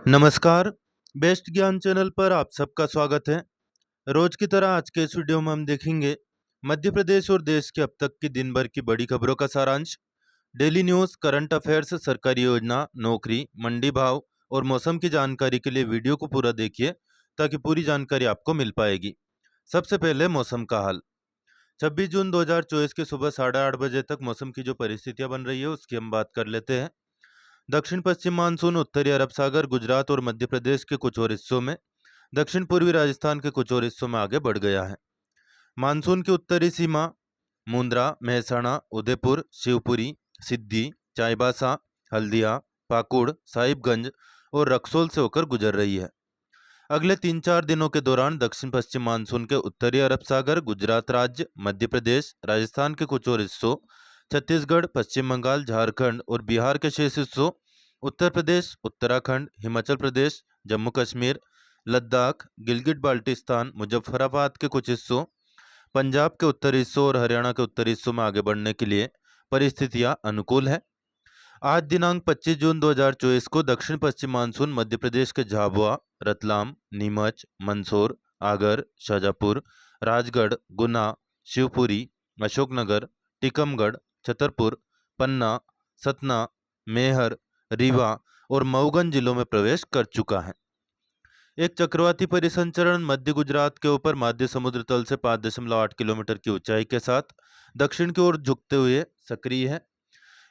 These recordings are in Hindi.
नमस्कार, बेस्ट ज्ञान चैनल पर आप सबका स्वागत है। रोज की तरह आज के इस वीडियो में हम देखेंगे मध्य प्रदेश और देश के अब तक की दिन भर की बड़ी खबरों का सारांश, डेली न्यूज़, करंट अफेयर्स, सरकारी योजना, नौकरी, मंडी भाव और मौसम की जानकारी के लिए वीडियो को पूरा देखिए ताकि पूरी जानकारी आपको मिल पाएगी। सबसे पहले मौसम का हाल। 26 जून 2024 की सुबह 8:30 बजे तक मौसम की जो परिस्थितियां बन रही है उसकी हम बात कर लेते हैं। दक्षिण पश्चिम मानसून उत्तरी अरब सागर, गुजरात और मध्य प्रदेश के कुछ और हिस्सों में, दक्षिण पूर्वी राजस्थान के कुछ और हिस्सों में आगे बढ़ गया है। मानसून की उत्तरी सीमा मुंद्रा, मेहसाणा, उदयपुर, शिवपुरी, सिद्दी, चाईबासा, हल्दिया, पाकुड़, साहिबगंज और रक्सौल से होकर गुजर रही है। अगले 3-4 दिनों के दौरान दक्षिण पश्चिम मानसून के उत्तरी अरब सागर, गुजरात राज्य, मध्य प्रदेश, राजस्थान के कुछ और हिस्सों, छत्तीसगढ़, पश्चिम बंगाल, झारखंड और बिहार के शेष हिस्सों, उत्तर प्रदेश, उत्तराखंड, हिमाचल प्रदेश, जम्मू कश्मीर, लद्दाख, गिलगिट बाल्टिस्तान, मुजफ्फराबाद के कुछ हिस्सों, पंजाब के उत्तरी हिस्सों और हरियाणा के उत्तरी हिस्सों में आगे बढ़ने के लिए परिस्थितियां अनुकूल है। आज दिनांक 25 जून 2024 को दक्षिण पश्चिम मानसून मध्य प्रदेश के झाबुआ, रतलाम, नीमच, मंदसौर, आगर, शाजापुर, राजगढ़, गुना, शिवपुरी, अशोकनगर, टीकमगढ़, छतरपुर, पन्ना, सतना, मेहर, रीवा और मऊगंज जिलों में प्रवेश कर चुका है। एक चक्रवाती परिसंचरण मध्य गुजरात के ऊपर मध्य समुद्र तल से 5.8 किलोमीटर की ऊंचाई के साथ दक्षिण की ओर झुकते हुए सक्रिय है।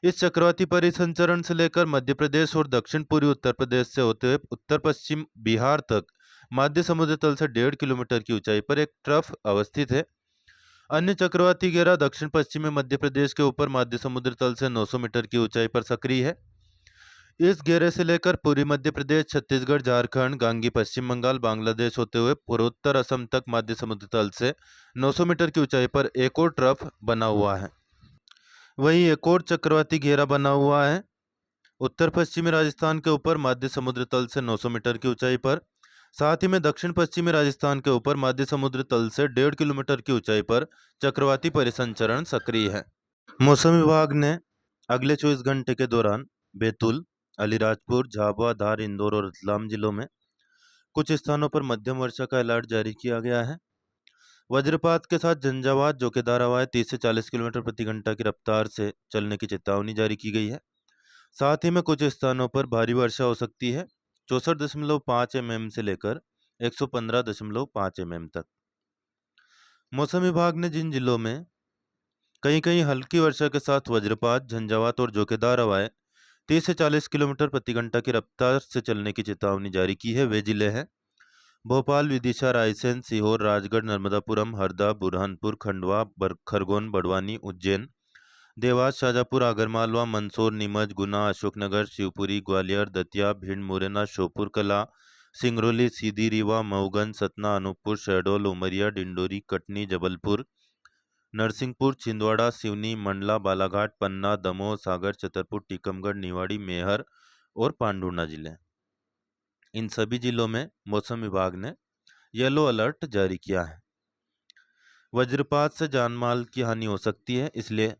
इस चक्रवाती परिसंचरण से लेकर मध्य प्रदेश और दक्षिण पूर्वी उत्तर प्रदेश से होते हुए उत्तर पश्चिम बिहार तक मध्य समुद्र तल से 1.5 किलोमीटर की ऊंचाई पर एक ट्रफ अवस्थित है। अन्य चक्रवाती घेरा दक्षिण पश्चिमी मध्य प्रदेश के ऊपर मध्य समुद्र तल से 900 मीटर की ऊंचाई पर सक्रिय है। इस घेरे से लेकर पूर्वी मध्य प्रदेश, छत्तीसगढ़, झारखंड, गांगी पश्चिम बंगाल, बांग्लादेश होते हुए पूर्वोत्तर असम तक मध्य समुद्र तल से 900 मीटर की ऊंचाई पर एक और ट्रफ बना हुआ है। वहीं एक और चक्रवाती घेरा बना हुआ है उत्तर पश्चिमी राजस्थान के ऊपर मध्य समुद्र तल से 900 मीटर की ऊंचाई पर। साथ ही में दक्षिण पश्चिमी राजस्थान के ऊपर मध्य समुद्र तल से 1.5 किलोमीटर की ऊंचाई पर चक्रवाती परिसंचरण सक्रिय है। मौसम विभाग ने अगले 24 घंटे के दौरान बैतूल, अलीराजपुर, झाबुआ, धार, इंदौर और रतलाम जिलों में कुछ स्थानों पर मध्यम वर्षा का अलर्ट जारी किया गया है। वज्रपात के साथ झंझावात, जो कि धारा हवाएं 30 से 40 किलोमीटर प्रति घंटा की रफ्तार से चलने की चेतावनी जारी की गई है। साथ ही में कुछ स्थानों पर भारी वर्षा हो सकती है, 64.5 mm से लेकर 115.5 mm तक। मौसम विभाग ने जिन जिलों में कहीं कहीं हल्की वर्षा के साथ वज्रपात, झंझावात और झोंकेदार हवाएं 30 से 40 किलोमीटर प्रति घंटा की रफ्तार से चलने की चेतावनी जारी की है, वे जिले हैं भोपाल, विदिशा, रायसेन, सीहोर, राजगढ़, नर्मदापुरम, हरदा, बुरहानपुर, खंडवा, खरगोन, बड़वानी, उज्जैन, देवास, शाजापुर, आगरमालवा, मंदसौर, नीमच, गुना, अशोकनगर, शिवपुरी, ग्वालियर, दतिया, भिंड, मुरैना, श्योपुर कला, सिंगरौली, सीधी, रीवा, मऊगंज, सतना, अनूपपुर, शहडोल, उमरिया, डिंडोरी, कटनी, जबलपुर, नरसिंहपुर, छिंदवाड़ा, सिवनी, मंडला, बालाघाट, पन्ना, दमोह, सागर, छतरपुर, टीकमगढ़, निवाड़ी, मेहर और पांडुर्णा जिले। इन सभी जिलों में मौसम विभाग ने येलो अलर्ट जारी किया है। वज्रपात से जानमाल की हानि हो सकती है, इसलिए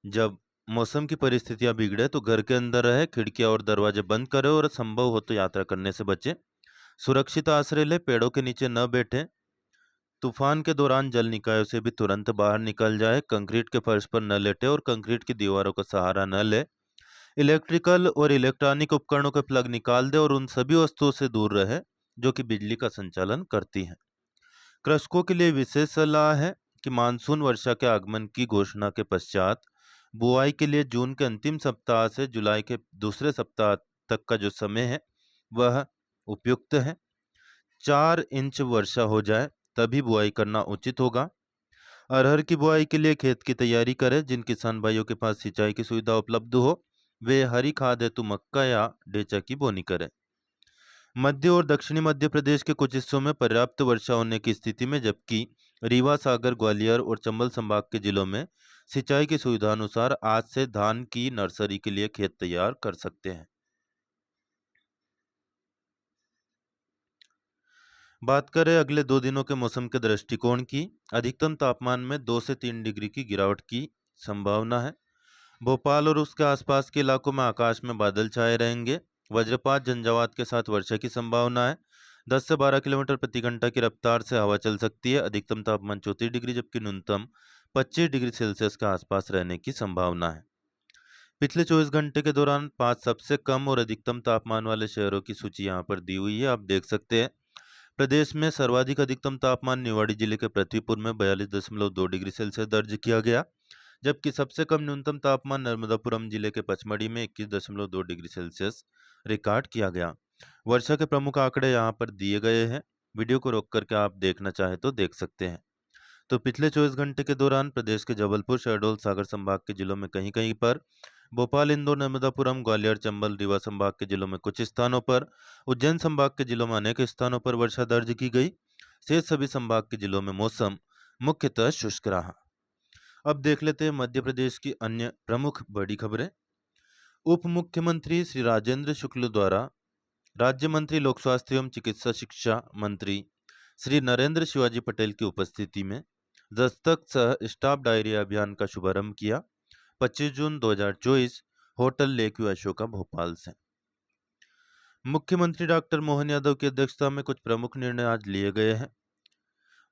जब मौसम की परिस्थितियां बिगड़े तो घर के अंदर रहे, खिड़कियां और दरवाजे बंद करें और संभव हो तो यात्रा करने से बचें। सुरक्षित आश्रय ले, पेड़ों के नीचे न बैठें। तूफान के दौरान जल निकायों से भी तुरंत बाहर निकल जाए। कंक्रीट के फर्श पर न लेटे और कंक्रीट की दीवारों का सहारा न ले। इलेक्ट्रिकल और इलेक्ट्रॉनिक उपकरणों के प्लग निकाल दे और उन सभी वस्तुओं से दूर रहे जो कि बिजली का संचालन करती हैं। कृषकों के लिए विशेष सलाह है कि मानसून वर्षा के आगमन की घोषणा के पश्चात बुआई के लिए जून के अंतिम सप्ताह से जुलाई के दूसरे सप्ताह तक का जो समय है वह उपयुक्त है। 4 इंच वर्षा हो जाए तभी बुआई करना उचित होगा। अरहर की बुआई के लिए खेत की तैयारी करें। जिन किसान भाइयों के पास सिंचाई की सुविधा उपलब्ध हो वे हरी खाद हेतु मक्का या डेचा की बोनी करें। मध्य और दक्षिणी मध्य प्रदेश के कुछ हिस्सों में पर्याप्त वर्षा होने की स्थिति में, जबकि रीवा, सागर, ग्वालियर और चंबल संभाग के जिलों में सिंचाई की सुविधा अनुसार आज से धान की नर्सरी के लिए खेत तैयार कर सकते हैं। बात करें अगले 2 दिनों के मौसम के दृष्टिकोण की, अधिकतम तापमान में 2 से 3 डिग्री की गिरावट की संभावना है। भोपाल और उसके आसपास के इलाकों में आकाश में बादल छाए रहेंगे। वज्रपात झंझावात के साथ वर्षा की संभावना है। 10 से 12 किलोमीटर प्रति घंटा की रफ्तार से हवा चल सकती है। अधिकतम तापमान 34 डिग्री जबकि न्यूनतम 25 डिग्री सेल्सियस के आसपास रहने की संभावना है। पिछले 24 घंटे के दौरान 5 सबसे कम और अधिकतम तापमान वाले शहरों की सूची यहाँ पर दी हुई है, आप देख सकते हैं। प्रदेश में सर्वाधिक अधिकतम तापमान निवाड़ी जिले के पृथ्वीपुर में 42.2 डिग्री सेल्सियस दर्ज किया गया, जबकि सबसे कम न्यूनतम तापमान नर्मदापुरम जिले के पचमढ़ी में 21.2 डिग्री सेल्सियस रिकॉर्ड किया गया। वर्षा के प्रमुख आंकड़े यहाँ पर दिए गए हैं, वीडियो को रोक करके आप देखना चाहे तो देख सकते हैं। तो पिछले 24 घंटे के दौरान प्रदेश के जबलपुर, शहडोल, सागर संभाग के जिलों में कहीं कहीं पर, भोपाल, इंदौर, नर्मदापुरम, ग्वालियर, चंबल, रीवा संभाग के जिलों में कुछ स्थानों पर, उज्जैन संभाग के जिलों में अनेक स्थानों पर वर्षा दर्ज की गई। शेष सभी संभाग के जिलों में मौसम मुख्यतः शुष्क रहा। अब देख लेते हैं मध्य प्रदेश की अन्य प्रमुख बड़ी खबरें। उप मुख्यमंत्री श्री राजेंद्र शुक्ल द्वारा राज्य मंत्री लोक स्वास्थ्य एवं चिकित्सा शिक्षा मंत्री श्री नरेंद्र शिवाजी पटेल की उपस्थिति में दस्तक सह स्टाफ डायरिया अभियान का शुभारंभ किया। 25 जून 2024 hotel lake view Ashoka Bhopal से। मुख्यमंत्री डॉक्टर मोहन यादव की अध्यक्षता में कुछ प्रमुख निर्णय आज लिए गए हैं।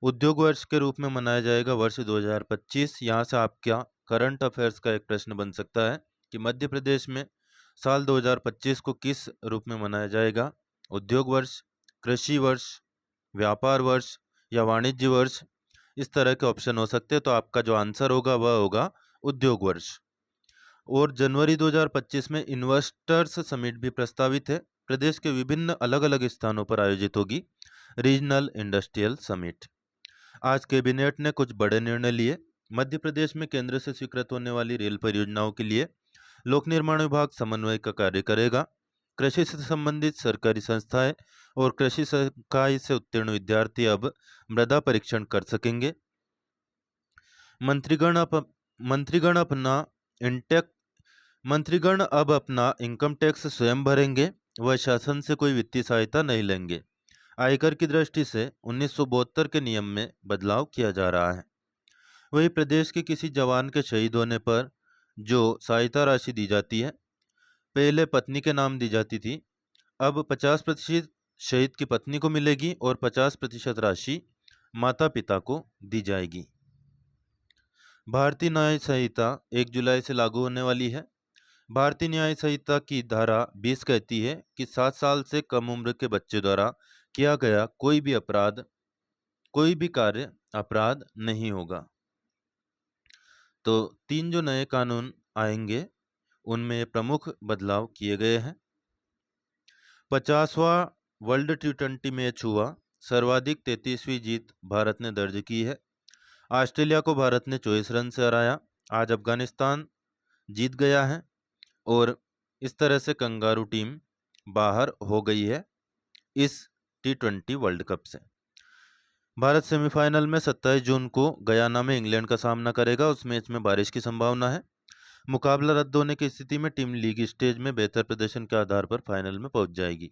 उद्योग वर्ष के रूप में मनाया जाएगा वर्ष 2025। यहाँ से आपका करंट अफेयर्स का एक प्रश्न बन सकता है कि मध्य प्रदेश में साल 2025 को किस रूप में मनाया जाएगा। उद्योग वर्ष, कृषि वर्ष, व्यापार वर्ष या वाणिज्य वर्ष, इस तरह के ऑप्शन हो सकते हैं। तो आपका जो आंसर होगा वह होगा उद्योग वर्ष। और जनवरी 2025 में इन्वेस्टर्स समिट भी प्रस्तावित है। प्रदेश के विभिन्न अलग अलग स्थानों पर आयोजित होगी रीजनल इंडस्ट्रियल समिट। आज कैबिनेट ने कुछ बड़े निर्णय लिए। मध्य प्रदेश में केंद्र से स्वीकृत होने वाली रेल परियोजनाओं के लिए लोक निर्माण विभाग समन्वय का कार्य करेगा। कृषि से संबंधित सरकारी संस्थाएं और कृषि संकाय से उत्तीर्ण विद्यार्थी अब मृदा परीक्षण कर सकेंगे। मंत्रीगण अब अपना इनकम टैक्स स्वयं भरेंगे, वह शासन से कोई वित्तीय सहायता नहीं लेंगे। आयकर की दृष्टि से 1972 के नियम में बदलाव किया जा रहा है। वही प्रदेश के किसी जवान के शहीद होने पर जो सहायता राशि दी जाती है, पहले पत्नी के नाम दी जाती थी, अब 50% शहीद की पत्नी को मिलेगी और 50% राशि माता पिता को दी जाएगी। भारतीय न्याय संहिता 1 जुलाई से लागू होने वाली है। भारतीय न्याय संहिता की धारा 20 कहती है कि 7 साल से कम उम्र के बच्चे द्वारा किया गया कोई भी कार्य अपराध नहीं होगा। तो 3 जो नए कानून आएंगे उनमें प्रमुख बदलाव किए गए हैं। 50वां वर्ल्ड T20 मैच हुआ, सर्वाधिक 33वीं जीत भारत ने दर्ज की है। ऑस्ट्रेलिया को भारत ने 24 रन से हराया। आज अफगानिस्तान जीत गया है और इस तरह से कंगारू टीम बाहर हो गई है इस T20 वर्ल्ड कप से। भारत सेमीफाइनल में 27 जून को गयाना में इंग्लैंड का सामना करेगा। उस मैच में बारिश की संभावना है। मुकाबला रद्द होने की स्थिति में टीम लीग स्टेज में बेहतर प्रदर्शन के आधार पर फाइनल में पहुंच जाएगी।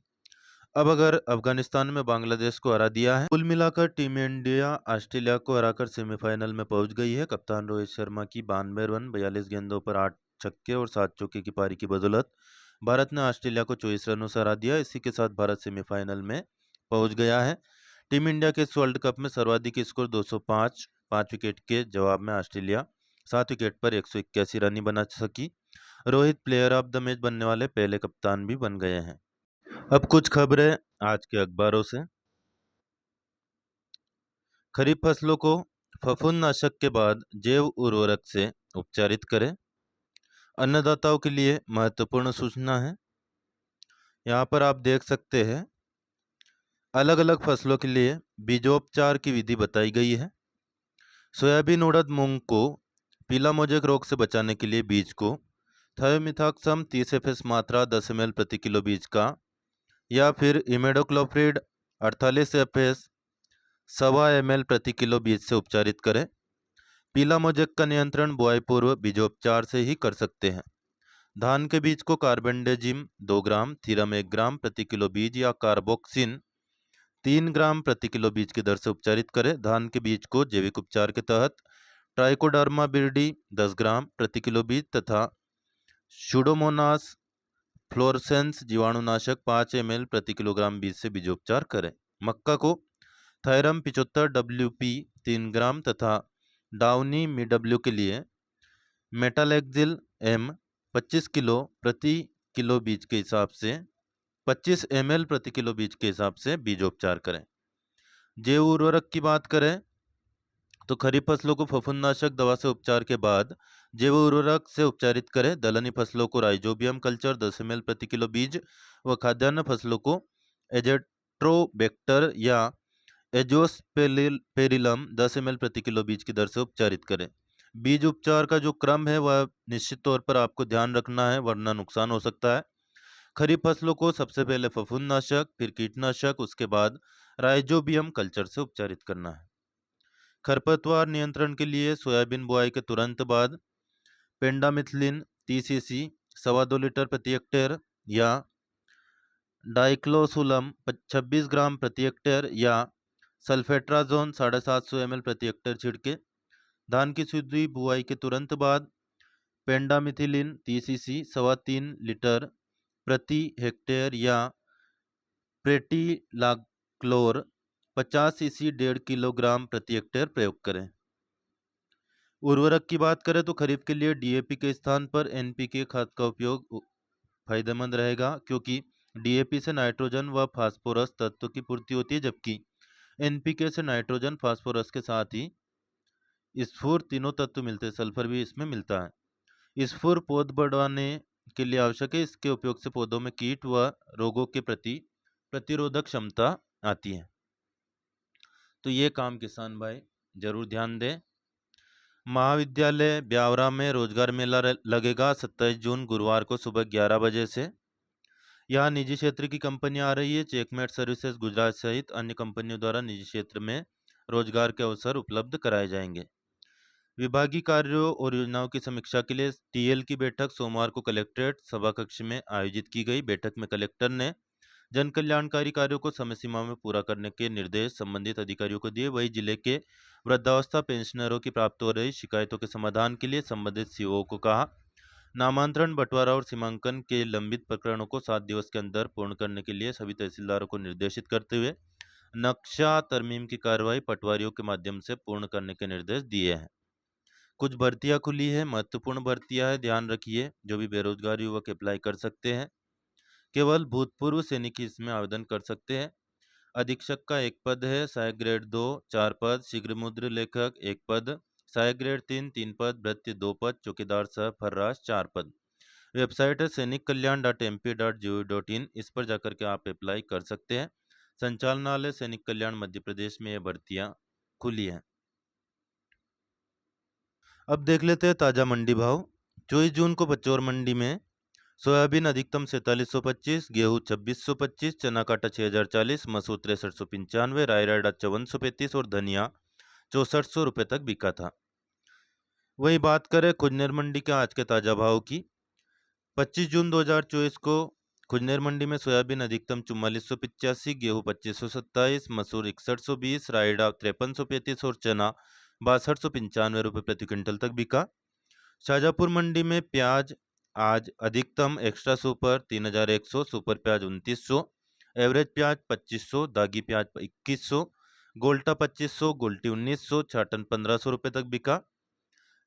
अब अगर अफगानिस्तान में बांग्लादेश को हरा दिया है, कुल मिलाकर टीम इंडिया ऑस्ट्रेलिया को हराकर सेमीफाइनल में पहुंच गई है। कप्तान रोहित शर्मा की 92 रन 42 गेंदों पर 8 छक्के और 7 चौके की पारी की बदौलत भारत ने ऑस्ट्रेलिया को 24 रनों से हरा दिया। इसी के साथ भारत सेमीफाइनल में पहुंच गया है। टीम इंडिया के इस वर्ल्ड कप में सर्वाधिक स्कोर 205, 5 विकेट के जवाब में ऑस्ट्रेलिया 7 विकेट पर 181 रन ही बना सकी। Rohit player of the match बनने वाले पहले कप्तान भी बन गए हैं। अब कुछ खबरें आज के अखबारों से। खरीफ फसलों को फफूंदनाशक के बाद जैव उर्वरक से उपचारित करें। अन्नदाताओं के लिए महत्वपूर्ण सूचना है। यहाँ पर आप देख सकते हैं अलग अलग फसलों के लिए बीजोपचार की विधि बताई गई है। सोयाबीन, उड़द, मूंग को पीला मोजेक रोग से बचाने के लिए बीज को थायोमिथाक्सम 30 एफएस मात्रा 10 ml प्रति किलो बीज का या फिर इमेडोक्लोप्रिड 48 एफएस 1.25 ml प्रति किलो बीज से उपचारित करें। पीला मोजेक का नियंत्रण बुआई पूर्व बीजोपचार से ही कर सकते हैं। धान के बीज को कार्बेंडेजिम 2 ग्राम, थीरम 1 ग्राम प्रति किलो बीज या कार्बोक्सिन 3 ग्राम प्रति किलो बीज की दर से उपचारित करें। धान के बीज को जैविक उपचार के तहत ट्राइकोडर्मा बिर्डी 10 ग्राम प्रति किलो बीज तथा सुडोमोनास फ्लोरसेंस जीवाणुनाशक 5 ml प्रति किलोग्राम बीज से बीजोपचार करें। मक्का को थायरम 75 WP 3 ग्राम तथा डाउनी मिडब्ल्यू के लिए मेटालेक्जिल M 25 किलो प्रति किलो बीज के हिसाब से 25 ml प्रति किलो बीज के हिसाब से बीजोपचार करें। जैव उर्वरक की बात करें तो खरीफ फसलों को फफूंदनाशक दवा से उपचार के बाद जैव उर्वरक से उपचारित करें। दलहनी फसलों को राइजोबियम कल्चर 10 ml प्रति किलो बीज व खाद्यान्न फसलों को एजेट्रोबैक्टर या एजोस्पेरिलम 10 ml प्रति किलो बीज की दर से उपचारित करें। बीज उपचार का जो क्रम है वह निश्चित तौर पर आपको ध्यान रखना है, वरना नुकसान हो सकता है। खरीफ फसलों को सबसे पहले फफूंदनाशक, फिर कीटनाशक, उसके बाद राइजोबियम कल्चर से उपचारित करना है। खरपतवार नियंत्रण के लिए सोयाबीन बुआई के तुरंत बाद पेंडामिथिलिन 30 cc 2.25 लीटर प्रति हेक्टेयर या डाइक्लोसुलम 26 ग्राम प्रति हेक्टेयर या सल्फेट्राजोन 750 ml प्रति हेक्टेयर छिड़के। धान की सीधी बुआई के तुरंत बाद पेंडामिथिलिन 30 cc 3.25 लीटर प्रति हेक्टेयर या प्रेटिलाक्लोर 50 cc 1.5 किलोग्राम प्रति हेक्टेयर प्रयोग करें। उर्वरक की बात करें तो खरीफ के लिए DAP के स्थान पर NPK खाद का उपयोग फायदेमंद रहेगा, क्योंकि DAP से नाइट्रोजन व फास्फोरस तत्व की पूर्ति होती है, जबकि NPK से नाइट्रोजन फास्फोरस के साथ ही स्फूर तीनों तत्व मिलते हैं, सल्फर भी इसमें मिलता है। स्फूर पौध बढ़ाने के लिए आवश्यक है। इसके उपयोग से पौधों में कीट व रोगों के प्रति प्रतिरोधक क्षमता आती है। तो ये काम किसान भाई जरूर ध्यान दें। महाविद्यालय ब्यावरा में रोजगार मेला लगेगा 27 जून गुरुवार को सुबह 11 बजे से। यहाँ निजी क्षेत्र की कंपनियां आ रही है। चेकमेट सर्विसेज गुजरात सहित अन्य कंपनियों द्वारा निजी क्षेत्र में रोजगार के अवसर उपलब्ध कराए जाएंगे। विभागीय कार्यों और योजनाओं की समीक्षा के लिए TL की बैठक सोमवार को कलेक्ट्रेट सभा कक्ष में आयोजित की गई। बैठक में कलेक्टर ने जन कल्याणकारी कार्यों को समय सीमा में पूरा करने के निर्देश संबंधित अधिकारियों को दिए। वही जिले के वृद्धावस्था पेंशनरों की प्राप्त हो रही शिकायतों के समाधान के लिए संबंधित CO को कहा। नामांतरण, बंटवारा और सीमांकन के लंबित प्रकरणों को 7 दिवस के अंदर पूर्ण करने के लिए सभी तहसीलदारों को निर्देशित करते हुए नक्शा तरमीम की कार्रवाई पटवारियों के माध्यम से पूर्ण करने के निर्देश दिए हैं। कुछ भर्तियां खुली है, महत्वपूर्ण भर्तियां है, ध्यान रखिए। जो भी बेरोजगार युवक अप्लाई कर सकते हैं, केवल भूतपूर्व सैनिक ही इसमें आवेदन कर सकते हैं। अधीक्षक का 1 पद है, सहायक ग्रेड 2 4 पद, शीघ्र मुद्र लेखक 1 पद, सहायक ग्रेड 3 पद, भृत्य 2 पद, चौकीदार सह फर्राश 4 पद। वेबसाइट है सैनिककल्याण.mp.gov.in। इस पर जाकर के आप अप्लाई कर सकते हैं। संचालनालय सैनिक कल्याण मध्य प्रदेश में ये भर्तियां खुली हैं। अब देख लेते हैं ताजा मंडी भाव। 24 जून को पचौर मंडी में सोयाबीन अधिकतम 4725, गेहूं 2625, चना काटा 6040, मसूर 6395, रायराडा 5435 और धनिया 6400 रुपये तक बिका था। वही बात करें खुजनेर मंडी के आज के ताजा भाव की। 25 जून 2024 को खुजनेर मंडी में सोयाबीन अधिकतम 4485, गेहूं 2527, मसूर 6120, रायडा 5335 और चना 6295 रुपये प्रति क्विंटल तक बिका। शाजापुर मंडी में प्याज आज अधिकतम एक्स्ट्रा सुपर 3100, सुपर प्याज 2900, एवरेज प्याज 2500, दागी प्याज 2100, गोल्टा 2500, गोल्टी 1900, छाटन 1500 रुपये तक बिका।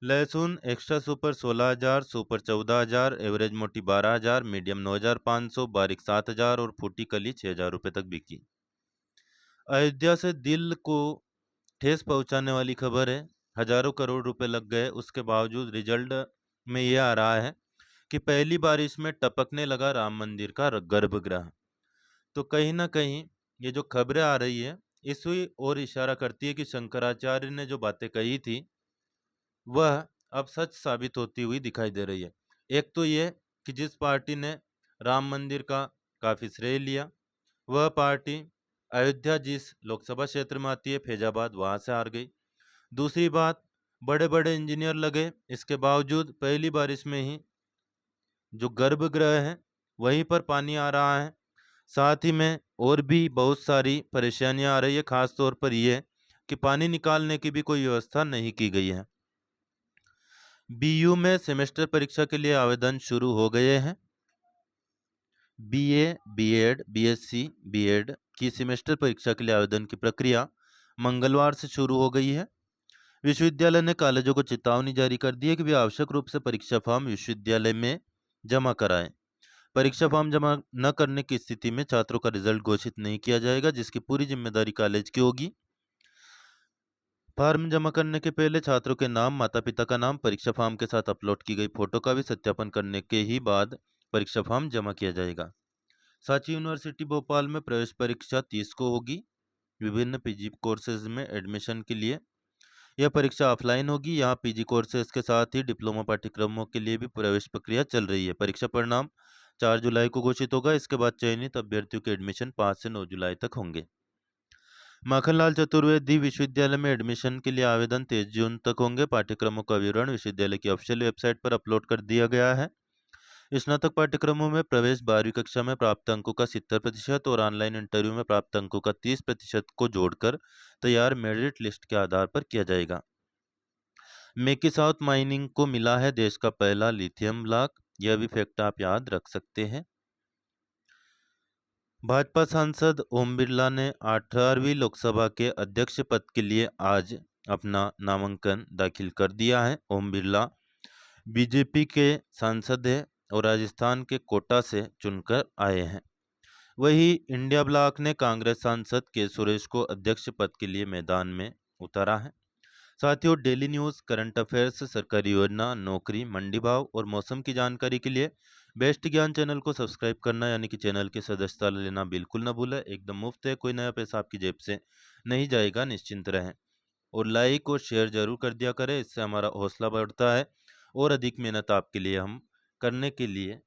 लहसुन एक्स्ट्रा सुपर 16000, सुपर 14000, एवरेज मोटी 12000, मीडियम 9500, बारीक 7000 और फूटी कली 6000 रुपये तक बिकी। अयोध्या से दिल को ठेस पहुंचाने वाली खबर है। हजारों करोड़ रुपए लग गए, उसके बावजूद रिजल्ट में यह आ रहा है कि पहली बारिश में टपकने लगा राम मंदिर का गर्भगृह। तो कहीं ना कहीं ये जो खबरें आ रही है इसी और इशारा करती है कि शंकराचार्य ने जो बातें कही थी वह अब सच साबित होती हुई दिखाई दे रही है। एक तो ये कि जिस पार्टी ने राम मंदिर का काफी श्रेय लिया, वह पार्टी अयोध्या जिस लोकसभा क्षेत्र में आती है फैजाबाद, वहां से हार गई। दूसरी बात, बड़े बड़े इंजीनियर लगे, इसके बावजूद पहली बारिश में ही जो गर्भगृह है वहीं पर पानी आ रहा है। साथ ही में और भी बहुत सारी परेशानियां आ रही है, खास तौर पर यह कि पानी निकालने की भी कोई व्यवस्था नहीं की गई है। BU में सेमेस्टर परीक्षा के लिए आवेदन शुरू हो गए हैं। बीए, बीएड, बीएससी, बीएड की सेमेस्टर परीक्षा के लिए आवेदन की प्रक्रिया मंगलवार से शुरू हो गई है। विश्वविद्यालय ने कॉलेजों को चेतावनी जारी कर दी है कि वे आवश्यक रूप से परीक्षा फॉर्म विश्वविद्यालय में जमा कराएं। परीक्षा फॉर्म जमा न करने की स्थिति में छात्रों का रिजल्ट घोषित नहीं किया जाएगा, जिसकी पूरी जिम्मेदारी कॉलेज की होगी। फॉर्म जमा करने के पहले छात्रों के नाम, माता पिता का नाम, परीक्षा फॉर्म के साथ अपलोड की गई फोटो का भी सत्यापन करने के ही बाद परीक्षा फॉर्म जमा किया जाएगा। सांची यूनिवर्सिटी भोपाल में प्रवेश परीक्षा 30 को होगी। विभिन्न पीजी कोर्सेज में एडमिशन के लिए यह परीक्षा ऑफलाइन होगी। यहाँ पीजी कोर्सेज के साथ ही डिप्लोमा पाठ्यक्रमों के लिए भी प्रवेश प्रक्रिया चल रही है। परीक्षा परिणाम 4 जुलाई को घोषित होगा। इसके बाद चयनित अभ्यर्थियों के एडमिशन 5 से 9 जुलाई तक होंगे। माखनलाल चतुर्वेदी विश्वविद्यालय में एडमिशन के लिए आवेदन 23 जून तक होंगे। पाठ्यक्रमों का विवरण विश्वविद्यालय की ऑफिशियल वेबसाइट पर अपलोड कर दिया गया है। स्नातक पाठ्यक्रमों में प्रवेश 12वीं कक्षा में प्राप्त अंकों का 70% और ऑनलाइन इंटरव्यू में प्राप्त अंकों का 30% को जोड़कर तैयार मेरिट लिस्ट के आधार पर किया जाएगा। मेकी साउथ माइनिंग को मिला है देश का पहला लिथियम ब्लॉक। यह भी फैक्ट आप याद रख सकते हैं। भाजपा सांसद ओम बिरला ने 18वीं लोकसभा के अध्यक्ष पद के लिए आज अपना नामांकन दाखिल कर दिया है। ओम बिरला बीजेपी के सांसद हैं और राजस्थान के कोटा से चुनकर आए हैं। वहीं इंडिया ब्लॉक ने कांग्रेस सांसद के सुरेश को अध्यक्ष पद के लिए मैदान में उतारा है। साथियों, डेली न्यूज़, करंट अफेयर्स, सरकारी योजना, नौकरी, मंडी भाव और मौसम की जानकारी के लिए बेस्ट ज्ञान चैनल को सब्सक्राइब करना यानी कि चैनल की सदस्यता लेना बिल्कुल ना भूलें। एकदम मुफ्त है, कोई नया पैसा आपकी जेब से नहीं जाएगा, निश्चिंत रहें। और लाइक और शेयर जरूर कर दिया करें, इससे हमारा हौसला बढ़ता है और अधिक मेहनत आपके लिए हम करने के लिए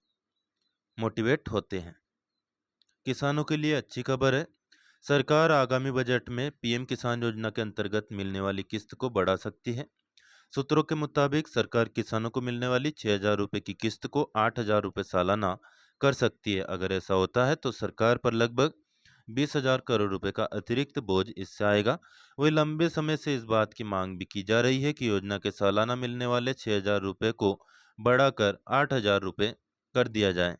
मोटिवेट होते हैं। किसानों के लिए अच्छी खबर है। सरकार आगामी बजट में पीएम किसान योजना के अंतर्गत मिलने वाली किस्त को बढ़ा सकती है। सूत्रों के मुताबिक सरकार किसानों को मिलने वाली 6,000 रुपये की किस्त को 8,000 रुपये सालाना कर सकती है। अगर ऐसा होता है तो सरकार पर लगभग 20,000 करोड़ रुपए का अतिरिक्त बोझ इससे आएगा। वही लंबे समय से इस बात की मांग भी की जा रही है कि योजना के सालाना मिलने वाले 6,000 रुपये को बढ़ाकर 8,000 रुपये कर दिया जाए।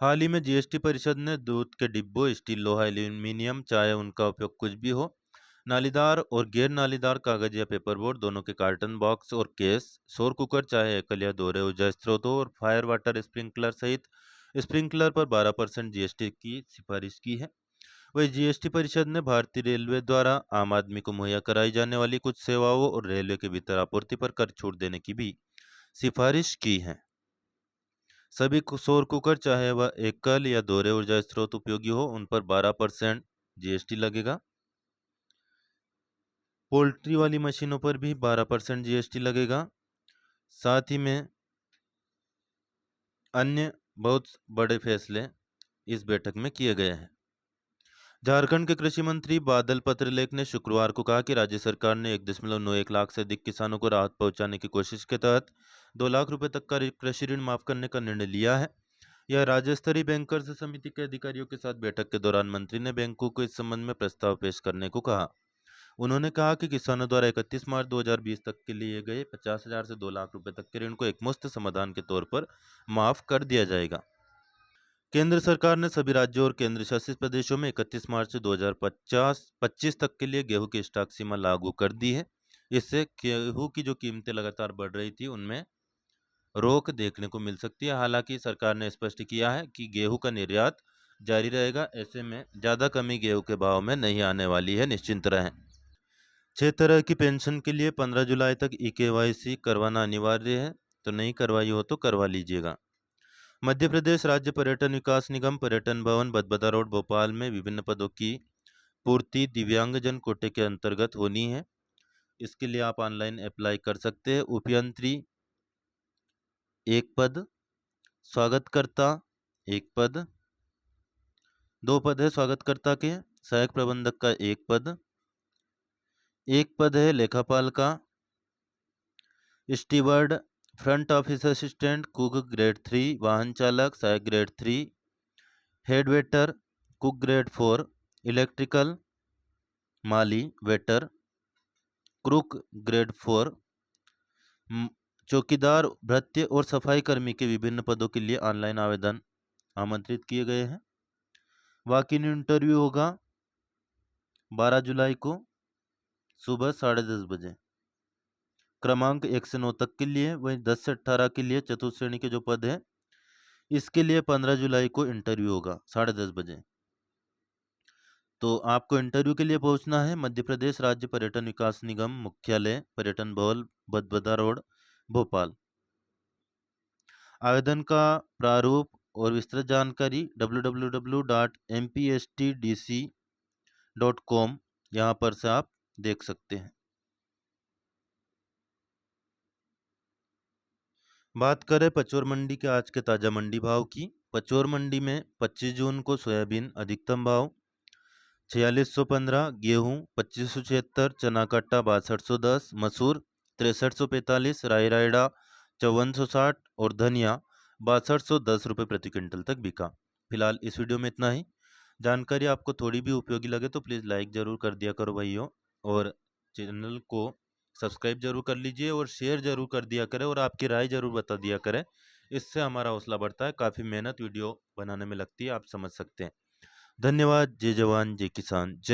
हाल ही में जीएसटी परिषद ने दूध के डिब्बों, स्टील, लोहा, एल्यूमिनियम, चाहे उनका उपयोग कुछ भी हो, नालीदार और गैर नालीदार कागज या पेपरबोर्ड दोनों के कार्टन बॉक्स और केस, सौर कुकर चाहे एकल या दोहरे ऊर्जा स्रोतों और फायर वाटर स्प्रिंकलर सहित स्प्रिंकलर पर 12% जीएसटी की सिफारिश की है। वही जीएसटी परिषद ने भारतीय रेलवे द्वारा आम आदमी को मुहैया कराई जाने वाली कुछ सेवाओं और रेलवे के भीतर आपूर्ति पर कर छूट देने की भी सिफारिश की है। सभी सौर कुकर चाहे वह एकल या दोहरे ऊर्जा स्रोत उपयोगी हो, उन पर 12% जीएसटी लगेगा। पोल्ट्री वाली मशीनों पर भी 12% जीएसटी लगेगा। साथ ही में अन्य बहुत बड़े फैसले इस बैठक में किए गए हैं। झारखंड के कृषि मंत्री बादल पत्रलेख ने शुक्रवार को कहा कि राज्य सरकार ने 1.91 लाख से अधिक किसानों को राहत पहुंचाने की कोशिश के तहत 2 लाख रुपए तक का कृषि ऋण माफ करने का निर्णय लिया है। यह राज्य स्तरीय बैंकर्स समिति के अधिकारियों के साथ बैठक के दौरान मंत्री ने बैंकों को इस संबंध में प्रस्ताव पेश करने को कहा। उन्होंने कहा कि किसानों द्वारा 31 मार्च 2020 तक के लिए गए 50,000 से 2 लाख रुपए तक के ऋण को एकमुश्त समाधान के तौर पर माफ कर दिया जाएगा। केंद्र सरकार ने सभी राज्यों और केंद्र शासित प्रदेशों में 31 मार्च से 2025 तक के लिए गेहूं की स्टॉक सीमा लागू कर दी है। इससे गेहूं की जो कीमतें लगातार बढ़ रही थी उनमें रोक देखने को मिल सकती है। हालांकि सरकार ने स्पष्ट किया है कि गेहूं का निर्यात जारी रहेगा। ऐसे में ज़्यादा कमी गेहूं के भाव में नहीं आने वाली है, निश्चिंत रहें। 6 तरह की पेंशन के लिए 15 जुलाई तक ई-केवाईसी करवाना अनिवार्य है, तो नहीं करवाई हो तो करवा लीजिएगा। मध्य प्रदेश राज्य पर्यटन विकास निगम पर्यटन भवन बदबदा रोड भोपाल में विभिन्न पदों की पूर्ति दिव्यांगजन कोटे के अंतर्गत होनी है। इसके लिए आप ऑनलाइन अप्लाई कर सकते हैं। उपयंत्री 1 पद, स्वागतकर्ता 1 पद, 2 पद है स्वागतकर्ता के, सहायक प्रबंधक का 1 पद, 1 पद है लेखापाल का, steward, front office assistant, cook grade 3, वाहन चालक सहायक grade 3, head waiter cook grade 4, electrical माली वेटर क्रुक ग्रेड 4, चौकीदार भृत्य और सफाई कर्मी के विभिन्न पदों के लिए ऑनलाइन आवेदन आमंत्रित किए गए हैं। वॉक इन इंटरव्यू होगा 12 जुलाई को सुबह 10:30 बजे। क्रमांक 1 से 9 तक के लिए, वहीं 10 से 18 के लिए चतुर्थ श्रेणी के जो पद है, इसके लिए 15 जुलाई को इंटरव्यू होगा 10:30 बजे। तो आपको इंटरव्यू के लिए पहुंचना है मध्य प्रदेश राज्य पर्यटन विकास निगम मुख्यालय, पर्यटन भवन, भदभदा रोड, भोपाल। आवेदन का प्रारूप और विस्तृत जानकारी www.mpstdc.com यहाँ पर से आप देख सकते हैं। बात करें पचोर मंडी के आज के ताजा मंडी भाव की। पचोर मंडी में 25 जून को सोयाबीन अधिकतम भाव 4615, गेहूं 2576, चना कट्टा 6210, मसूर 6345, राई रायडा 5460 और धनिया 6210 रुपये प्रति क्विंटल तक बिका। फिलहाल इस वीडियो में इतना ही। जानकारी आपको थोड़ी भी उपयोगी लगे तो प्लीज़ लाइक ज़रूर कर दिया करो भाइयों, और चैनल को सब्सक्राइब जरूर कर लीजिए और शेयर जरूर कर दिया करें, और आपकी राय जरूर बता दिया करें। इससे हमारा हौसला बढ़ता है। काफ़ी मेहनत वीडियो बनाने में लगती है, आप समझ सकते हैं। धन्यवाद। जय जवान जय किसान जय